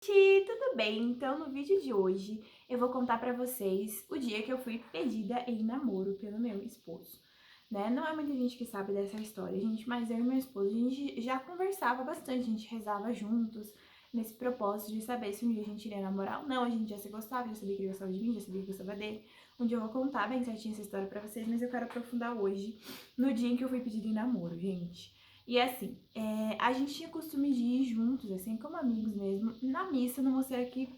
Tudo bem? Então, no vídeo de hoje, eu vou contar pra vocês o dia que eu fui pedida em namoro pelo meu esposo, né? Não é muita gente que sabe dessa história, gente, mas eu e meu esposo, a gente já conversava bastante, a gente rezava juntos, nesse propósito de saber se um dia a gente iria namorar ou não, a gente já se gostava, já sabia que ele gostava de mim, já sabia que eu gostava dele. Um dia eu vou contar bem certinho essa história pra vocês, mas eu quero aprofundar hoje, no dia em que eu fui pedida em namoro, gente. E assim, a gente tinha costume de ir juntos, assim, como amigos mesmo, na missa no mosteiro aqui,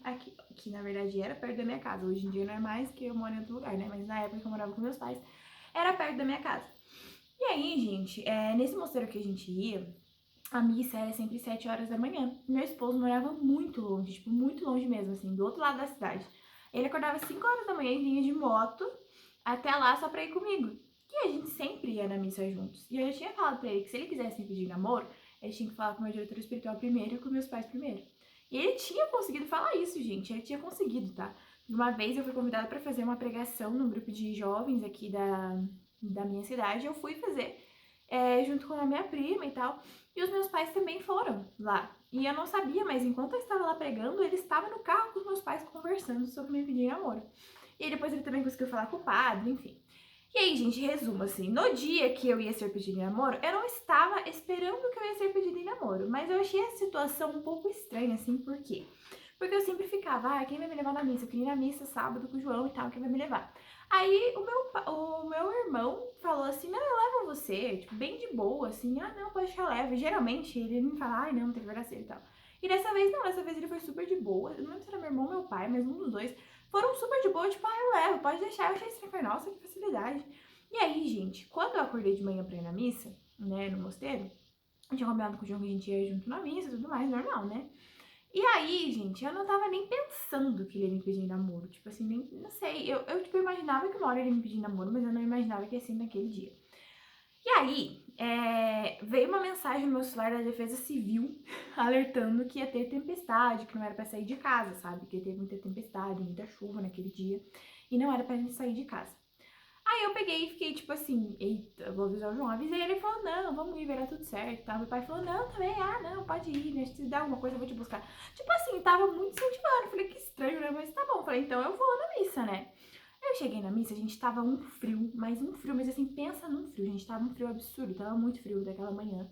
que na verdade era perto da minha casa. Hoje em dia não é mais, que eu moro em outro lugar, né? Mas na época que eu morava com meus pais, era perto da minha casa. E aí, gente, nesse mosteiro que a gente ia, a missa era sempre 7 horas da manhã. Meu esposo morava muito longe, tipo, muito longe mesmo, assim, do outro lado da cidade. Ele acordava 5 horas da manhã e vinha de moto até lá só pra ir comigo. E a gente sempre ia na missa juntos. E eu já tinha falado pra ele que se ele quisesse me pedir namoro, ele tinha que falar com o meu diretor espiritual primeiro e com meus pais primeiro. E ele tinha conseguido falar isso, gente. Ele tinha conseguido, tá? Uma vez eu fui convidada pra fazer uma pregação num grupo de jovens aqui da minha cidade. Eu fui fazer junto com a minha prima e tal. E os meus pais também foram lá. E eu não sabia, mas enquanto eu estava lá pregando, ele estava no carro com os meus pais conversando sobre me pedir namoro. E aí depois ele também conseguiu falar com o padre, enfim. E aí, gente, resumo assim, no dia que eu ia ser pedida em namoro, eu não estava esperando que eu ia ser pedida em namoro, mas eu achei a situação um pouco estranha, assim, por quê? Porque eu sempre ficava, quem vai me levar na missa? Eu queria ir na missa sábado com o João e tal, quem vai me levar? Aí o meu irmão falou assim, não, eu levo você, tipo, bem de boa, assim, não, pode deixar, eu levo. E geralmente ele me fala, não, tem que ver e tal. E dessa vez não, dessa vez ele foi super de boa, eu não lembro se era meu irmão ou meu pai, mas um dos dois foram super de boa, tipo, eu levo, pode deixar. Eu achei estranho, falei, nossa, que facilidade. E aí, gente, quando eu acordei de manhã pra ir na missa, né, no mosteiro, eu tinha combinado com o João que a gente ia junto na missa e tudo mais, normal, né? E aí, gente, eu não tava nem pensando que ele ia me pedir em namoro. Tipo assim, nem, não sei. Tipo, imaginava que uma hora ele ia me pedir em namoro, mas eu não imaginava que ia ser naquele dia. E aí, veio uma mensagem no meu celular da Defesa Civil alertando que ia ter tempestade, que não era pra sair de casa, sabe? Que ia ter muita tempestade, muita chuva naquele dia. E não era pra gente sair de casa. Aí eu peguei e fiquei tipo assim, eita, vou avisar o João. Avisei ele, falou, não, vamos ir, vai dar tudo certo, tá? Meu pai falou, não, também, não, pode ir, né? Se der alguma coisa eu vou te buscar. Tipo assim, tava muito incentivando. Falei, que estranho, né? Mas tá bom. Falei, então eu vou na missa, né? Eu cheguei na missa, a gente tava um frio, mas assim, pensa num frio, gente, tava um frio absurdo, tava muito frio daquela manhã.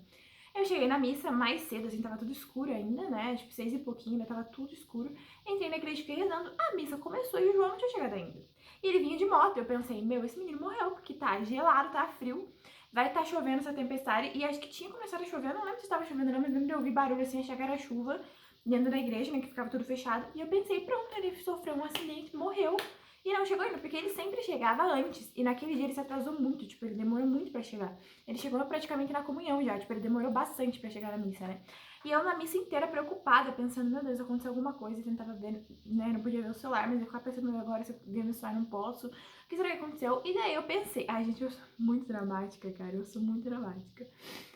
Eu cheguei na missa mais cedo, assim, tava tudo escuro ainda, né? Tipo, 6 e pouquinho, ainda tava tudo escuro. Entrei na igreja, fiquei rezando, a missa começou e o João não tinha chegado ainda. E ele vinha de moto, eu pensei, meu, esse menino morreu, porque tá gelado, tá frio, vai estar chovendo essa tempestade. E acho que tinha começado a chover, eu não lembro se estava chovendo não, mas lembro de ouvir barulho assim, achar que era chuva dentro da igreja, né, que ficava tudo fechado. E eu pensei, pronto, ele sofreu um acidente, morreu. E não chegou ainda, porque ele sempre chegava antes. E naquele dia ele se atrasou muito, tipo, ele demorou muito pra chegar. Ele chegou praticamente na comunhão já, tipo, ele demorou bastante pra chegar na missa, né? E eu na missa inteira preocupada, pensando, meu Deus, aconteceu alguma coisa, eu tentava ver, né, não podia ver o celular, mas eu ficava pensando, agora se eu ver no celular não posso, o que será que aconteceu? E daí eu pensei, gente, eu sou muito dramática, cara, eu sou muito dramática.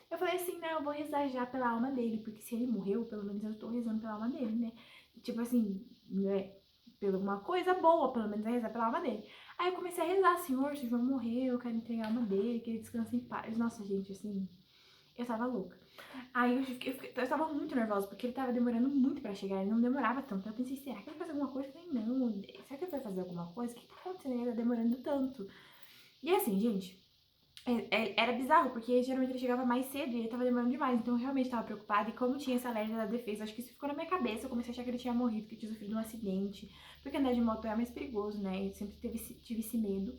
Eu falei assim, não, eu vou rezar já pela alma dele, porque se ele morreu, pelo menos eu tô rezando pela alma dele, né? Tipo assim, né, pela uma coisa boa, pelo menos é rezar pela alma dele. Aí eu comecei a rezar, Senhor, se o João morreu, eu quero entregar a alma dele, que ele descanse em paz. Nossa, gente, assim, eu tava louca. Aí eu tava muito nervosa, porque ele tava demorando muito pra chegar, ele não demorava tanto. Eu pensei, será que ele vai fazer alguma coisa? Eu falei, não, será que ele vai fazer alguma coisa? O que tá acontecendo? Ele tá demorando tanto. E assim, gente, era bizarro, porque geralmente ele chegava mais cedo e ele tava demorando demais, então eu realmente tava preocupada. E como tinha essa alerta da defesa, acho que isso ficou na minha cabeça. Eu comecei a achar que ele tinha morrido, que tinha sofrido um acidente, porque andar de moto é mais perigoso, né? Eu sempre tive esse medo.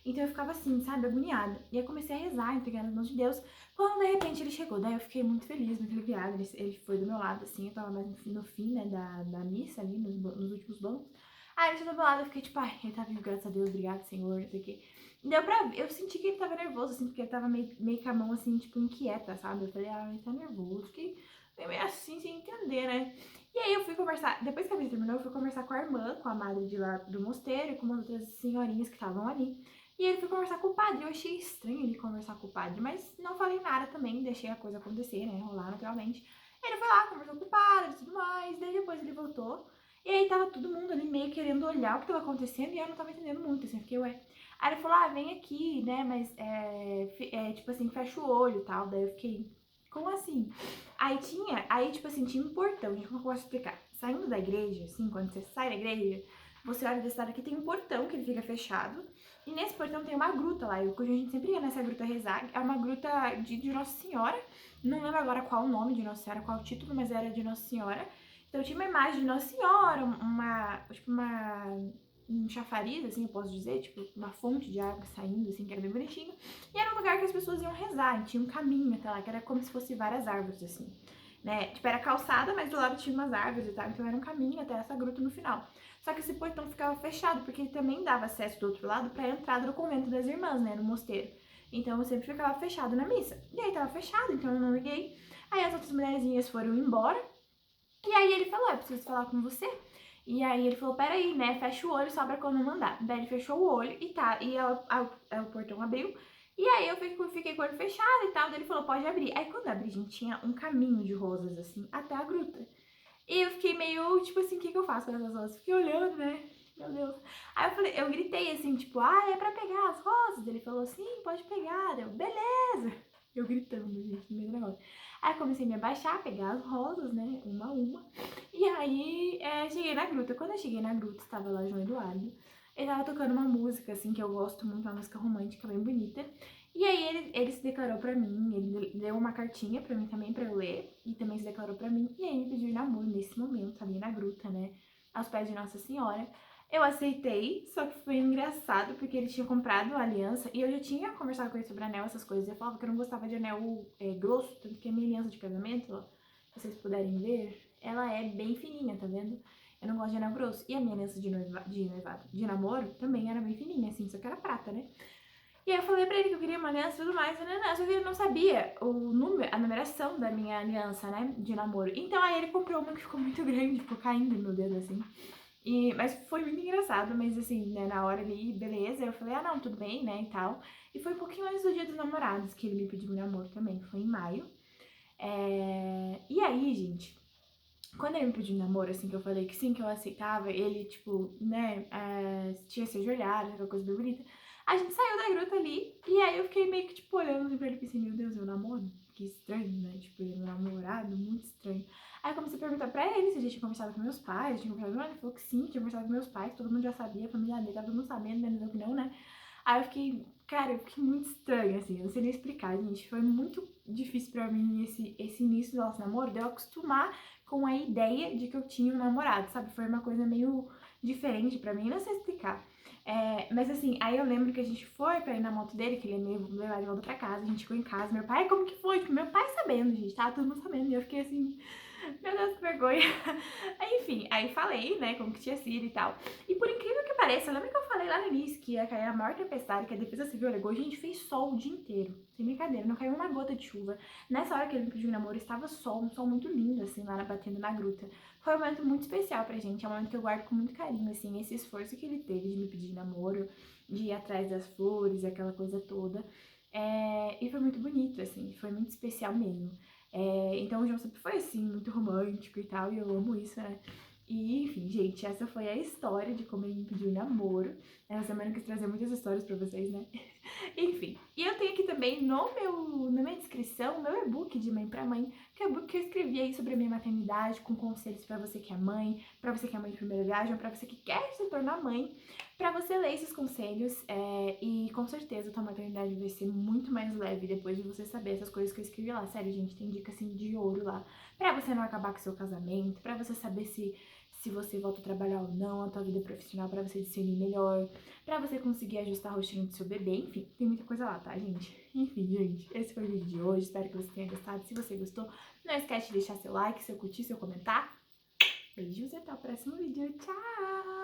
Então eu ficava assim, sabe, agoniada. E aí comecei a rezar, entregar nas mãos de Deus. Quando de repente ele chegou, daí eu fiquei muito feliz, muito aliviada. Ele foi do meu lado, assim, eu tava mais no fim, né, da missa ali, nos últimos bancos. Aí ele chegou do meu lado, eu fiquei tipo, ele tá vivo, graças a Deus, obrigado, Senhor, não sei o quê. Deu pra ver, eu senti que ele tava nervoso, assim, porque ele tava meio com a mão, assim, tipo, inquieta, sabe? Eu falei, ele tá nervoso, fiquei meio assim, sem entender, né? E aí eu fui conversar, depois que a missa terminou, eu fui conversar com a irmã, com a madre de lá do mosteiro e com umas outras senhorinhas que estavam ali. E ele foi conversar com o padre. Eu achei estranho ele conversar com o padre, mas não falei nada também, deixei a coisa acontecer, né? Rolar naturalmente. Ele foi lá, conversou com o padre e tudo mais. Daí depois ele voltou. E aí tava todo mundo ali meio querendo olhar o que tava acontecendo e eu não tava entendendo muito, assim, fiquei, ué. Aí ele falou, vem aqui, né? Mas tipo assim, fecha o olho e tal. Daí eu fiquei, como assim? Aí tipo assim, tinha um portão, gente, como eu posso explicar? saindo da igreja, assim, quando você sai da igreja, você olha desse lado aqui, tem um portão que ele fica fechado. E nesse portão tem uma gruta lá. A gente sempre ia nessa gruta rezar. É uma gruta de Nossa Senhora. Não lembro agora qual o nome de Nossa Senhora, qual o título, mas era de Nossa Senhora. Então tinha uma imagem de Nossa Senhora, um chafariz, assim, eu posso dizer, tipo, uma fonte de água saindo, assim, que era bem bonitinho. E era um lugar que as pessoas iam rezar, e tinha um caminho até lá, que era como se fosse várias árvores, assim, né? Tipo, era calçada, mas do lado tinha umas árvores e tal, então era um caminho até essa gruta no final. Só que esse portão ficava fechado, porque ele também dava acesso do outro lado pra entrada do convento das irmãs, né, no mosteiro. Então eu sempre ficava fechado na missa. E aí tava fechado, então eu não liguei. Aí as outras mulherzinhas foram embora. E aí ele falou, eu preciso falar com você. E aí ele falou, peraí, né, fecha o olho só pra quando eu mandar. Daí ele fechou o olho e tá, e o portão abriu. E aí eu fiquei com o olho fechado e tal, daí ele falou, pode abrir. Aí quando abri, gente, tinha um caminho de rosas, assim, até a gruta. E eu fiquei meio, tipo assim, o que eu faço com essas rosas? Fiquei olhando, né? Meu Deus. Aí eu gritei assim, tipo, é pra pegar as rosas? Ele falou, sim, pode pegar. Eu, beleza. Eu gritando, gente, no meio do negócio. Aí eu comecei a me abaixar, pegar as rosas, né, uma a uma. E aí, cheguei na gruta. Quando eu cheguei na gruta, estava lá João Eduardo. Ele tava tocando uma música, assim, que eu gosto muito, uma música romântica, bem bonita. E aí ele se declarou pra mim, ele deu uma cartinha pra mim também, pra eu ler, e também se declarou pra mim, e aí me pediu namoro nesse momento, ali na gruta, né, aos pés de Nossa Senhora. Eu aceitei, só que foi engraçado, porque ele tinha comprado a aliança, e eu já tinha conversado com ele sobre anel, essas coisas, eu falava que eu não gostava de anel grosso, tanto que a minha aliança de casamento, ó, se vocês puderem ver, ela é bem fininha, tá vendo? Eu não gosto de anel grosso. E a minha aliança de namoro, também era bem fininha, assim, só que era prata, né? E aí eu falei pra ele que eu queria uma aliança e tudo mais, só que ele não sabia a numeração da minha aliança, né, de namoro. Então aí ele comprou uma que ficou muito grande, ficou caindo no meu dedo, assim. Mas foi muito engraçado, mas assim, né, na hora ali, beleza, eu falei, não, tudo bem, né, e tal. E foi um pouquinho antes do Dia dos Namorados que ele me pediu namoro também, foi em maio. E aí, gente, quando ele me pediu namoro, assim, que eu falei que sim, que eu aceitava, ele, tipo, né, tinha se ajoelhado, aquela coisa bem bonita. A gente saiu da gruta ali, e aí eu fiquei meio que, tipo, olhando assim pra ele e pensei, meu Deus, eu namoro? Que estranho, né? Tipo, ele é meu namorado, muito estranho. Aí eu comecei a perguntar pra ele se ele tinha conversado com meus pais, tinha conversado com ele, falou que sim, tinha conversado com meus pais, todo mundo já sabia, a família dele, tava todo mundo sabendo, menos eu que não, né? Aí eu fiquei, cara, eu fiquei muito estranho, assim, eu não sei nem explicar, gente. Foi muito difícil pra mim esse início do nosso namoro, de eu acostumar com a ideia de que eu tinha um namorado, sabe? Foi uma coisa meio diferente pra mim, não sei explicar. Mas assim, aí eu lembro que a gente foi pra ir na moto dele, que ele ia me levar de volta pra casa, a gente ficou em casa, meu pai, como que foi? Tipo, meu pai sabendo, gente, tava todo mundo sabendo, e eu fiquei assim, meu Deus, que vergonha. Enfim, aí falei, né, como que tinha sido e tal. E por incrível que pareça, lembra que eu falei lá no início que ia cair a maior tempestade, que a Defesa Civil alegou? Gente, fez sol o dia inteiro, sem brincadeira, não caiu uma gota de chuva. Nessa hora que ele me pediu namoro, estava sol, um sol muito lindo, assim, lá batendo na gruta. Foi um momento muito especial pra gente, é um momento que eu guardo com muito carinho, assim, esse esforço que ele teve de me pedir namoro, de ir atrás das flores, aquela coisa toda. E foi muito bonito, assim, foi muito especial mesmo. Então o João sempre foi assim, muito romântico e tal, e eu amo isso, né? E enfim, gente, essa foi a história de como ele me pediu namoro. Essa semana eu quis trazer muitas histórias pra vocês, né? Enfim, e eu tenho aqui também na minha descrição o meu e-book de Mãe pra Mãe, que é o e-book que eu escrevi aí sobre a minha maternidade, com conselhos pra você que é mãe, pra você que é mãe de primeira viagem, pra você que quer se tornar mãe, pra você ler esses conselhos, e com certeza a tua maternidade vai ser muito mais leve depois de você saber essas coisas que eu escrevi lá. Sério, gente, tem dica assim de ouro lá, pra você não acabar com seu casamento, pra você saber se você volta a trabalhar ou não, a tua vida profissional, pra você discernir melhor, pra você conseguir ajustar a rotina do seu bebê, enfim, tem muita coisa lá, tá, gente? Enfim, gente, esse foi o vídeo de hoje, espero que você tenha gostado. Se você gostou, não esquece de deixar seu like, seu curtir, seu comentar. Beijos e até o próximo vídeo, tchau!